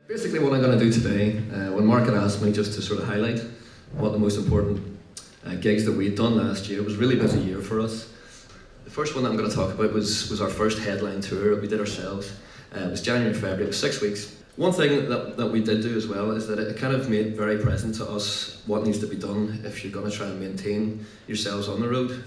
Basically what I'm going to do today, when Mark had asked me just to sort of highlight what the most important gigs that we'd done last year, it was a really busy year for us. The first one that I'm going to talk about was our first headline tour that we did ourselves. It was January, February, it was 6 weeks. One thing that we did do as well is that it kind of made very present to us what needs to be done if you're going to try and maintain yourselves on the road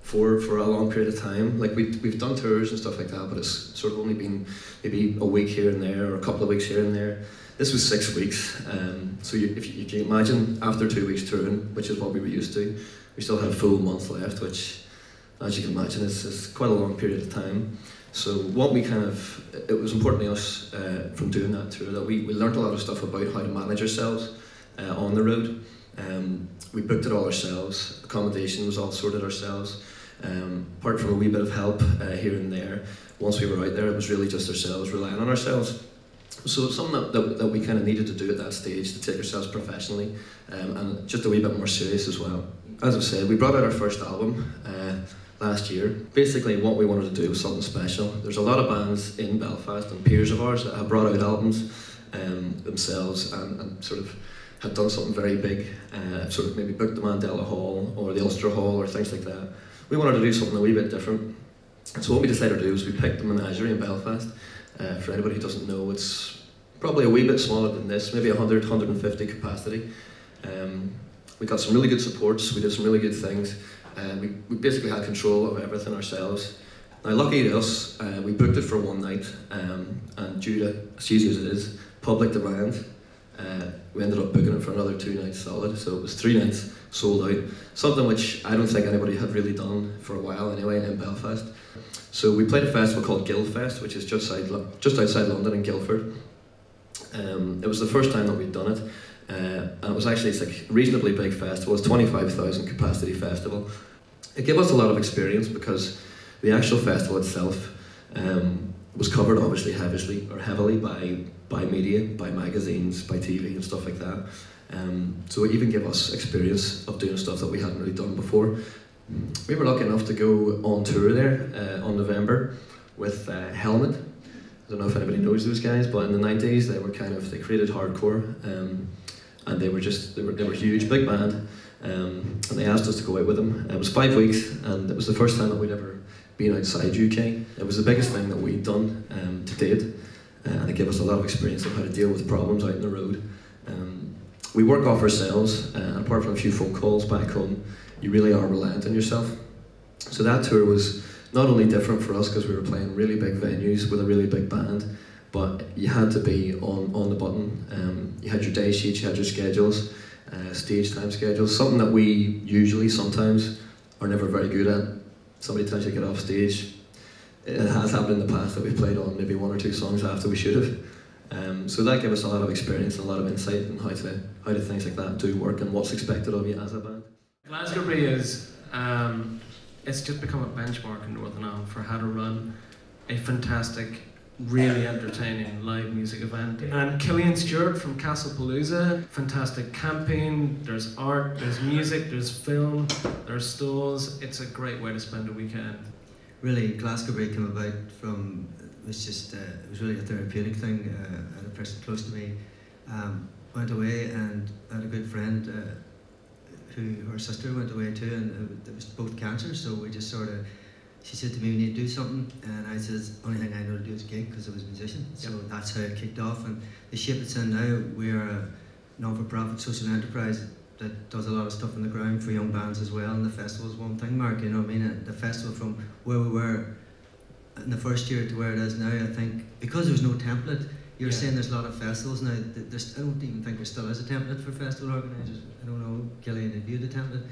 for a long period of time. Like we've done tours and stuff like that, but it's sort of only been maybe a week here and there or a couple of weeks here and there. This was 6 weeks, so if you can imagine after 2 weeks touring, which is what we were used to, we still had a full month left, which, as you can imagine, is quite a long period of time. So what we it was important to us from doing that tour that we learned a lot of stuff about how to manage ourselves on the road. We booked it all ourselves, accommodation was all sorted ourselves, apart from a wee bit of help here and there. Once we were out there, it was really just ourselves, relying on ourselves. So it's something that we kind of needed to do at that stage, to take ourselves professionally and just a wee bit more serious as well. As I said, we brought out our first album last year. Basically what we wanted to do was something special. There's a lot of bands in Belfast and peers of ours that have brought out albums themselves and sort of had done something very big, sort of maybe booked the Mandela Hall or the Ulster Hall or things like that. We wanted to do something a wee bit different. So what we decided to do was we picked the Menagerie in Belfast. For anybody who doesn't know, it's probably a wee bit smaller than this, maybe 100, 150 capacity. We got some really good supports, we did some really good things. We basically had control of everything ourselves. Now lucky to us, we booked it for one night, and due to, as easy as it is, public demand, we ended up booking it for another 2 nights solid, so it was 3 nights sold out. Something which I don't think anybody had really done for a while anyway in Belfast. So we played a festival called Guildfest, which is just outside London in Guildford. It was the first time that we'd done it, and it was actually, it's like a reasonably big festival. It's 25,000 capacity festival. It gave us a lot of experience because the actual festival itself was covered obviously heavily by media, by magazines, by TV and stuff like that. So it even gave us experience of doing stuff that we hadn't really done before. We were lucky enough to go on tour there on November with Helmet. I don't know if anybody knows those guys, but in the 90s they created hardcore, and they were huge, big band, and they asked us to go out with them. It was 5 weeks, and it was the first time that we'd ever been outside UK. It was the biggest thing that we'd done to date, and it gave us a lot of experience of how to deal with problems out on the road. We work off ourselves, and apart from a few phone calls back home, you really are reliant on yourself. So that tour was not only different for us because we were playing really big venues with a really big band, but you had to be on the button. You had your day sheets, you had your schedules, stage time schedules, something that we usually sometimes are never very good at. Somebody tells you to get off stage. It has happened in the past that we've played on maybe 1 or 2 songs after we should have. So that gave us a lot of experience and a lot of insight in how to things like that do work and what's expected of you as a band. Glasgowbury is, it's just become a benchmark in Northern Ireland for how to run a fantastic, really entertaining live music event. And Cillian Stewart from Castlepalooza, fantastic camping, there's art, there's music, there's film, there's stalls. It's a great way to spend a weekend. Really, Glasgowbury came about from, it was really a therapeutic thing. I had a person close to me went away, and I had a good friend her sister went away too, and it was both cancer, so we just she said to me, we need to do something, and I said, the only thing I know to do is gig, because I was a musician. So that's how it kicked off, and the shape it's in now, we are a non-for-profit social enterprise that does a lot of stuff on the ground for young bands as well, and the festival is one thing, Mark, you know what I mean? And the festival, from where we were in the first year to where it is now, I think, because there's no template. You're saying there's a lot of festivals now. I don't even think there still is a template for festival organisers. I don't know, Cillian, have you the template?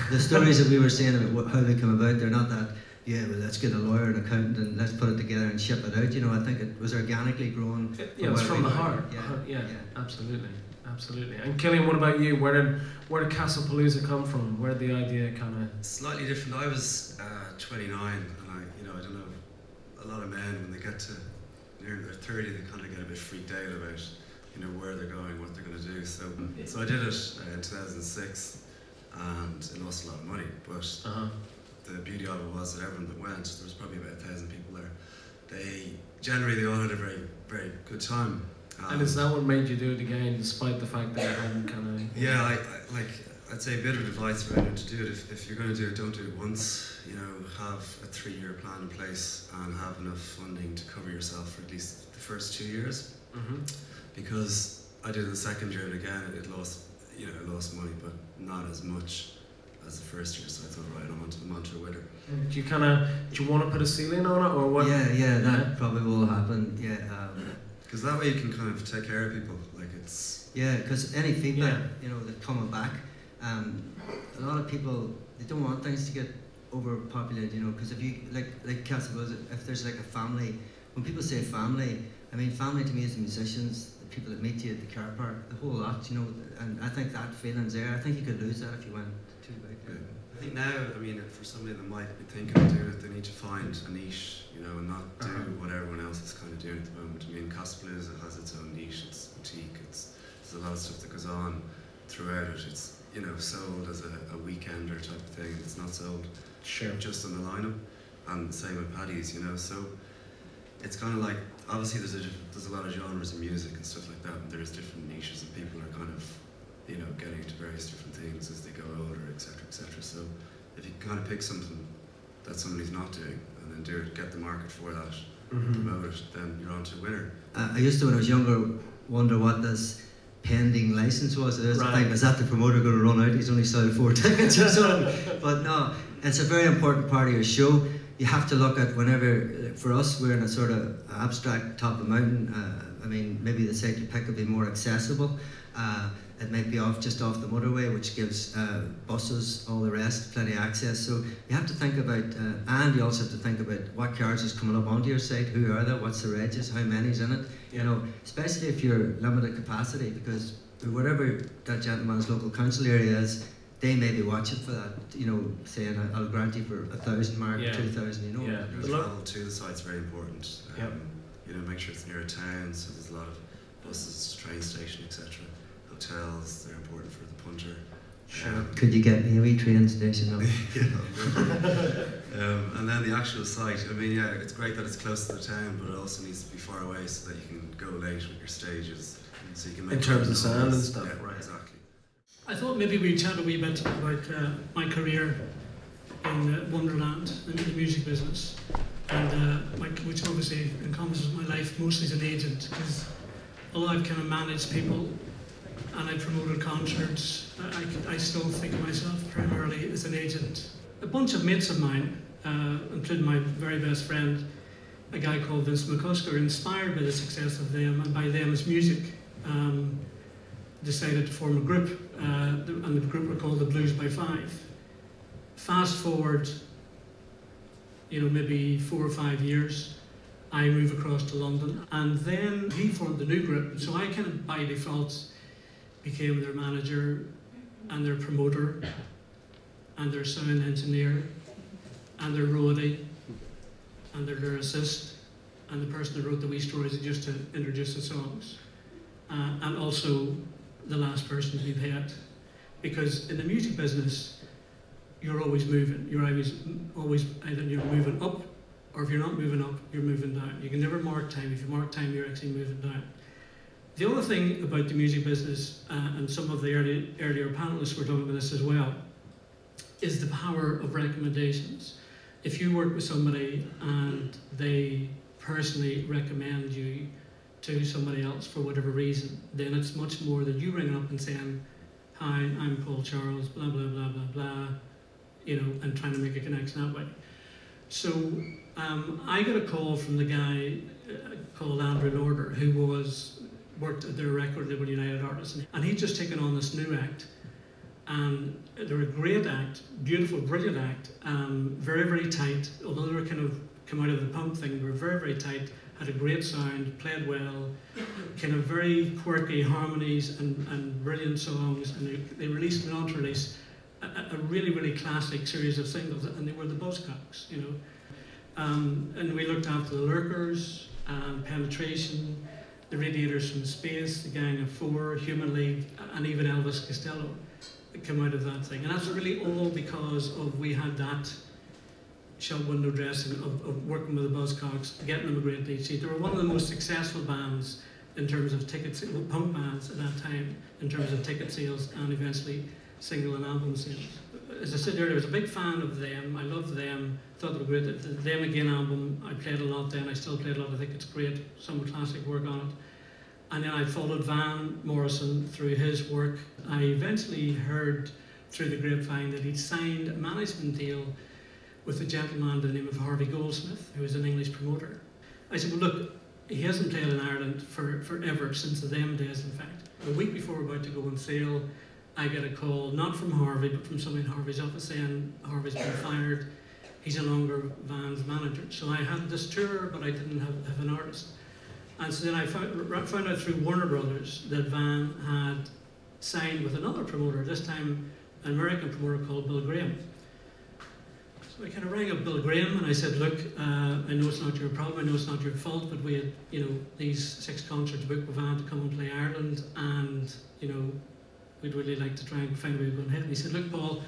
The stories that we were saying about how they come about, they're not that, well, let's get a lawyer and accountant and let's put it together and ship it out. You know, I think it was organically grown. It's from the heart. Yeah, absolutely. Absolutely. And Cillian, what about you? Where did Castlepalooza come from? Where did the idea kind of... Slightly different. I was 29, and I don't know, a lot of men, when they get to near their 30, they kind of get a bit freaked out about, where they're going, what they're going to do. So I did it in 2006, and it lost a lot of money. But the beauty of it was that everyone that went, there was probably about 1,000 people there. They all had a very, very good time. And is that what made you do it again, despite the fact that you hadn't kind of... Yeah, I'd say a bit of advice for anyone to do it. If you're going to do it, don't do it once. Have a 3-year plan in place and have enough funding to cover yourself for at least the first 2 years. Mm-hmm. Because I did the second year, and again, it lost money, but not as much as the first year. So I thought, right, I'm onto a winner. Do you want to put a ceiling on it, or what? Yeah, that probably will happen. Yeah. Because that way you can kind of take care of people. Yeah, because any feedback, that coming back, a lot of people, they don't want things to get overpopulated, because if you, like Castlepalooza, if there's like a family, when people say family, I mean family to me is the musicians, the people that meet you at the car park, the whole lot, and I think that feeling's there. I think you could lose that if you went too big. Yeah. I think now, for somebody that might be thinking of doing it, they need to find a niche, and not do what everyone else is kind of doing at the moment. Castlepalooza has its own niche, it's boutique, there's a lot of stuff that goes on throughout it. It's, sold as a weekender type of thing. It's not sold just on the lineup, and same with Paddy's, so it's kind of like, obviously there's a lot of genres of music and stuff like that, and there's different niches, and people are kind of, getting into various different things as they go older, etc., etc. So if you kind of pick something that somebody's not doing, and then do it, get the market for that, promote it, then you're on to a winner. I used to, when I was younger, wonder what this pending license was. There's the thing, is that the promoter going to run out? He's only sold 4 tickets or something. But no, it's a very important part of your show. You have to look at whenever, for us, we're in a sort of abstract top of mountain. Maybe the site you pick will be more accessible. It might be just off the motorway, which gives buses, all the rest, plenty of access. So you have to think about, and you also have to think about what cars is coming up onto your site, who are they, what's the regs, how many's in it. Especially if you're limited capacity, because whatever that gentleman's local council area is, they may be watching for that, saying, I'll grant you for 1,000 mark, 2,000, Yeah, the travel to the site's very important. Make sure it's near a town, so there's a lot of buses, train station, etc. Hotels, they're important for the punter. Could you get me a wee train station? And then the actual site, it's great that it's close to the town, but it also needs to be far away so that you can go late with your stages, so you can make in terms of sound and stuff. Yeah, right, exactly. I thought maybe we'd chat a wee bit about my career in Wonderland in the music business, and which obviously encompasses my life mostly as an agent, because although I've kind of managed people and I promoted concerts, I still think of myself primarily as an agent. A bunch of mates of mine, including my very best friend, a guy called Vince McCusker, inspired by the success of them and by them as music, decided to form a group, and the group were called the Blues by Five. Fast forward, maybe 4 or 5 years, I move across to London, and then he formed a new group, so I kind of by default became their manager and their promoter and their sound engineer and their roadie and their lyricist and the person that wrote the wee stories just to introduce the songs, and also the last person to be paid, because in the music business you're always moving. You're always either you're moving up, or if you're not moving up, you're moving down. You can never mark time. If you mark time, you're actually moving down. The other thing about the music business, and some of the earlier panelists were talking about this as well, is the power of recommendations. If you work with somebody and they personally recommend you to somebody else for whatever reason, then it's much more than you ringing up and saying, "Hi, I'm Paul Charles, blah, blah, blah, blah, blah," and trying to make a connection that way. So I got a call from the guy called Andrew Lauder, who worked at their record label, United Artists, and he'd just taken on this new act, and they were a great act, beautiful, brilliant act, very, very tight. Although they were kind of come out of the pump thing, they were very, very tight, had a great sound, played well, kind of very quirky harmonies and brilliant songs, and they released an on-release, a really, really classic series of singles, and they were the Buzzcocks, and we looked after the Lurkers, Penetration, the Radiators from Space, the Gang of Four, Human League, and even Elvis Costello came out of that thing. And that's really all because we had that shop window dressing of working with the Buzzcocks, getting them a great lead sheet. They were one of the most successful bands in terms of ticket sales, punk bands at that time, in terms of ticket sales and eventually single and album sales. As I said earlier, I was a big fan of them. I loved them. Thought they were great. The Them Again album, I played a lot then. I still played a lot. I think it's great. Some classic work on it. And then I followed Van Morrison through his work. I eventually heard through the grapevine that he'd signed a management deal with a gentleman by the name of Harvey Goldsmith, who was an English promoter. I said, well, look, he hasn't played in Ireland forever, since the Them days, in fact. A week before we're about to go on sale, I get a call, not from Harvey, but from somebody in Harvey's office saying Harvey's been fired, he's no longer Van's manager. So I had this tour, but I didn't have an artist. And so then I found out through Warner Brothers that Van had signed with another promoter, this time an American promoter called Bill Graham. So I kind of rang up Bill Graham and I said, look, I know it's not your problem, I know it's not your fault, but we had, these 6 concerts booked with Van to come and play Ireland, and, we'd really like to try and find a way of going ahead. And he said, look, Paul,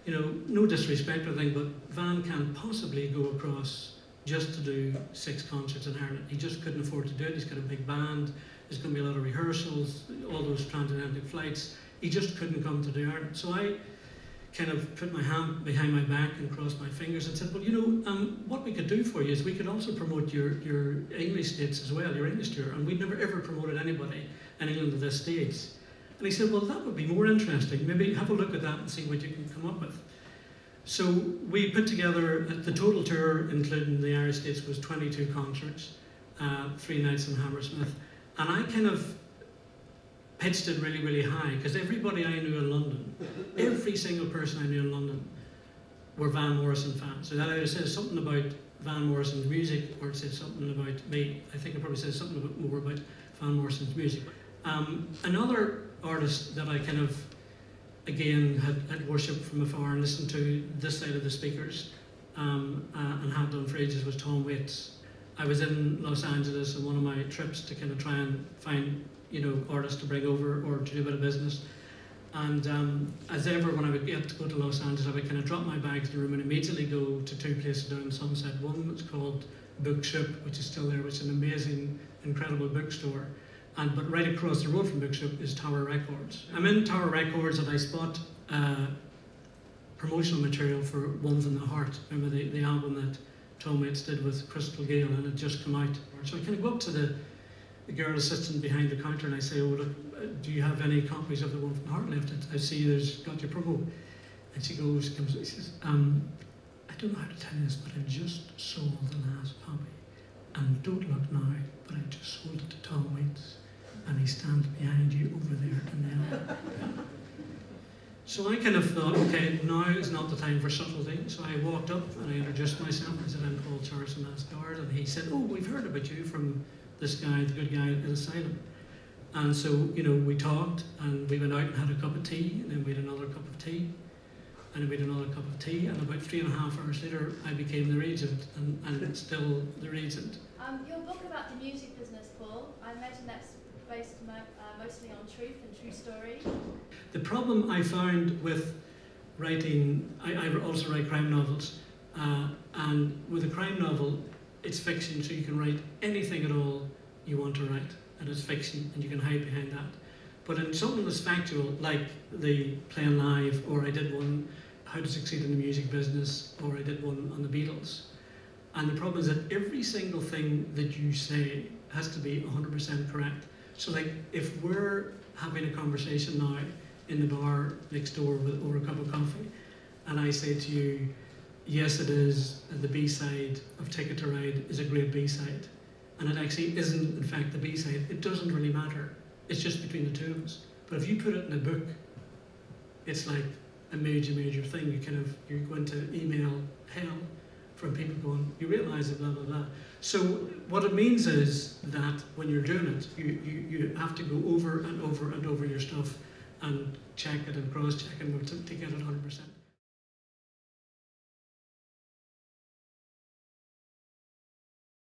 no disrespect or anything, but Van can't possibly go across just to do 6 concerts in Ireland. He just couldn't afford to do it. He's got a big band, there's going to be a lot of rehearsals, all those transatlantic flights. He just couldn't come to do Ireland. So I kind of put my hand behind my back and crossed my fingers and said, well, what we could do for you is we could also promote your English dates as well, your English tour, and we'd never ever promoted anybody in England at this stage. And he said, well, that would be more interesting. Maybe have a look at that and see what you can come up with. So we put together, the total tour, including the Irish dates, was 22 concerts, 3 nights in Hammersmith. And I kind of pitched it really, really high, because everybody I knew in London, every single person I knew in London, were Van Morrison fans. So that either says something about Van Morrison's music, or it says something about me. I think it probably says something more about Van Morrison's music. Another artist that I kind of, again, had worshipped from afar and listened to this side of the speakers, and had done for ages, was Tom Waits. I was in Los Angeles on one of my trips to kind of try and find, artists to bring over or to do a bit of business. And as ever, when I would get to go to Los Angeles, I would kind of drop my bags in the room and immediately go to 2 places down in Sunset. One was called Bookshop, which is still there, which is an amazing, incredible bookstore. But right across the road from Bookshop is Tower Records. I'm in Tower Records and I spot promotional material for Ones in the Heart. Remember the album that Tom Waits did with Crystal Gale, and it had just come out. So I kind of go up to the girl assistant behind the counter and I say, oh, look, do you have any copies of the One from the Heart left? I see there's got your promo. And she says, I don't know how to tell you this, but I just sold the last copy. And don't look now, but I just sold it to Tom Waits. And he stands behind you over there and then. So I kind of thought, okay, now is not the time for subtlety. So I walked up and I introduced myself. I said, I'm Paul Charles of Asgard. And he said, oh, we've heard about you from this guy, the good guy in Asylum. And so, we talked and we went out and had a cup of tea, and then we had another cup of tea, and then we had another cup of tea, and about 3.5 hours later, I became the regent, and still the regent. Your book about the music business, Paul, I imagine that's based mostly on truth and true story. The problem I found with writing, I also write crime novels, and with a crime novel, it's fiction, so you can write anything at all you want to write, and it's fiction, and you can hide behind that. But in something that's factual, like the Playing Live, or I did one, How to Succeed in the Music Business, or I did one on the Beatles, and the problem is that every single thing that you say has to be 100% correct. So like, if we're having a conversation now in the bar next door over a cup of coffee, and I say to you, yes it is, the B-side of Ticket to Ride is a great B-side, and it actually isn't in fact the B-side, it doesn't really matter. It's just between the two of us. But if you put it in a book, it's like a major thing. You go into email hell from people going, you realise it, blah, blah, blah. So what it means is that when you're doing it, you have to go over and over and over your stuff and check it and cross-check it to get it 100%.